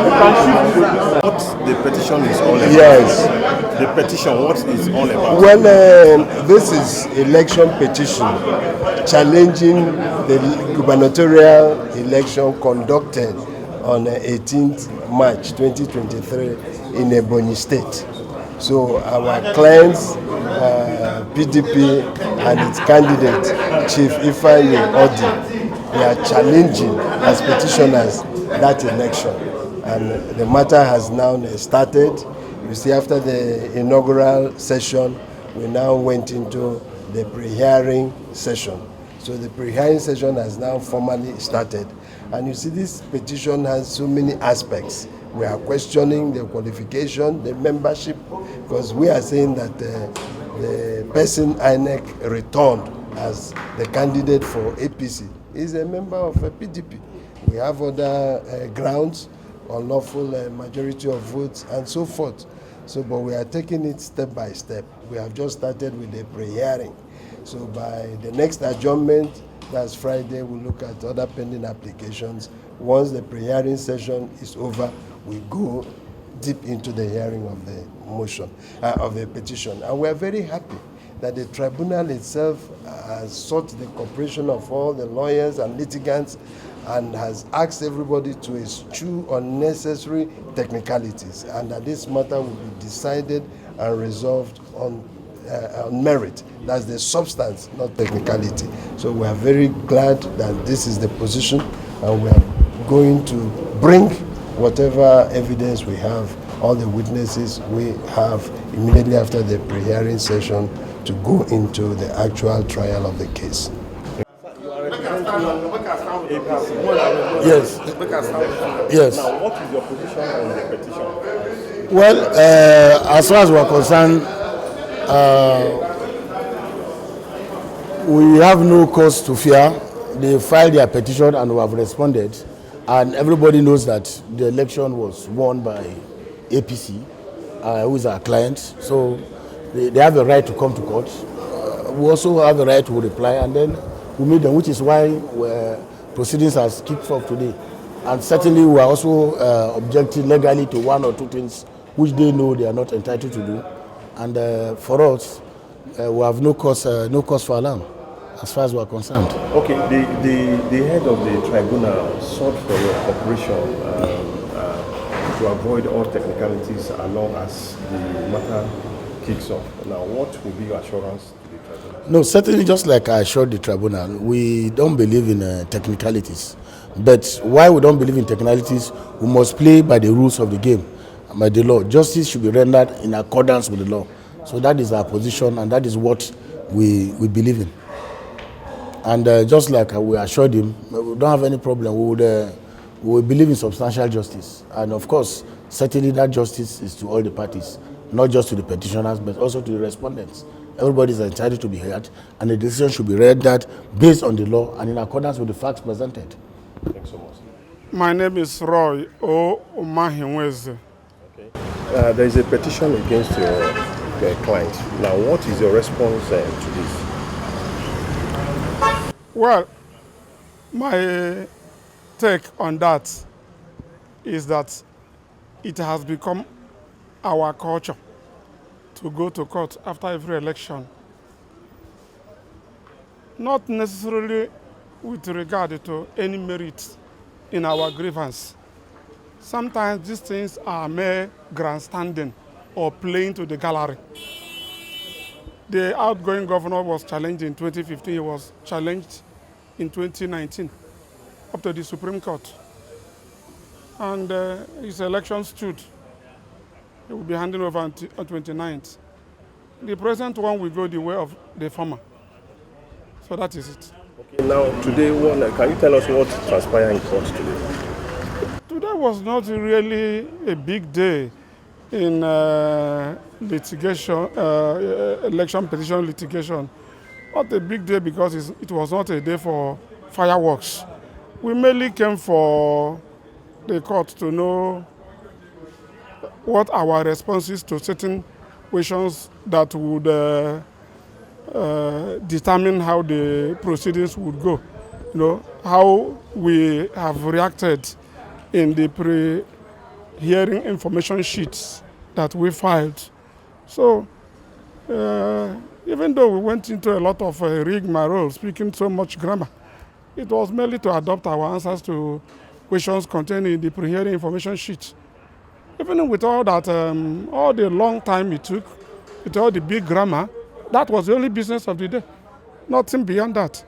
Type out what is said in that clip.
What the petition is all about? Yes. The petition, what is all about? Well, this is election petition challenging the gubernatorial election conducted on 18th March 2023 in Ebonyi State. So our clients, PDP and its candidate, Chief Umahi Odi, they are challenging as petitioners that election. And the matter has now started. You see, after the inaugural session, we now went into the pre-hearing session. So the pre-hearing session has now formally started. And you see, this petition has so many aspects. We are questioning the qualification, the membership, because we are saying that the person INEC returned as the candidate for APC is a member of a PDP. We have other grounds, unlawful majority of votes, and so forth. So, but we are taking it step by step. We have just started with the pre-hearing. So by the next adjournment, that's Friday, we'll look at other pending applications. Once the pre-hearing session is over, we go deep into the hearing of the motion, of the petition. And we are very happy that the tribunal itself has sought the cooperation of all the lawyers and litigants and has asked everybody to eschew unnecessary technicalities, and that this matter will be decided and resolved on merit. That's the substance, not technicality. So we are very glad that this is the position, and we are going to bring whatever evidence we have, all the witnesses we have immediately after the pre-hearing session to go into the actual trial of the case. Yes. Yes. Now, what is your position on the petition? Well, as far as we are concerned, we have no cause to fear. They filed their petition and we have responded. And everybody knows that the election was won by APC, who is our client. So they have the right to come to court. We also have the right to reply, and then we meet them, which is why proceedings has kicked off today. And certainly we are also objecting legally to one or two things which they know they are not entitled to do. And for us, we have no cause for alarm as far as we are concerned. Okay, the head of the tribunal sought for your cooperation to avoid all technicalities along as the matter kicks off. Now, what will be your assurance to the tribunal? No, certainly, just like I assured the tribunal, we don't believe in technicalities. But why we don't believe in technicalities, we must play by the rules of the game, by the law. Justice should be rendered in accordance with the law. So that is our position, and that is what we believe in. And just like we assured him, we don't have any problem. We believe in substantial justice. And of course, certainly that justice is to all the parties, not just to the petitioners, but also to the respondents. Everybody is entitled to be heard, and the decision should be rendered based on the law and in accordance with the facts presented. Thanks so much. My name is Roy Umahi. Okay. There is a petition against your client. Now, what is your response to this? Well, my take on that is that it has become our culture to go to court after every election. Not necessarily with regard to any merit in our grievance. Sometimes these things are mere grandstanding or playing to the gallery. The outgoing governor was challenged in 2015. He was challenged in 2019 up to the Supreme Court. And his election stood. He will be handing over on 29th. The present one will go the way of the former. So that is it. Okay, now today, can you tell us what transpired in court today? Today was not really a big day in litigation, election petition litigation. Not a big day because it was not a day for fireworks. We mainly came for the court to know what our responses to certain questions that would determine how the proceedings would go. You know, how we have reacted in the hearing information sheets that we filed. So even though we went into a lot of rigmarole, speaking so much grammar, it was merely to adopt our answers to questions contained in the pre-hearing information sheet. Even with all that, all the long time it took, with all the big grammar, that was the only business of the day. Nothing beyond that.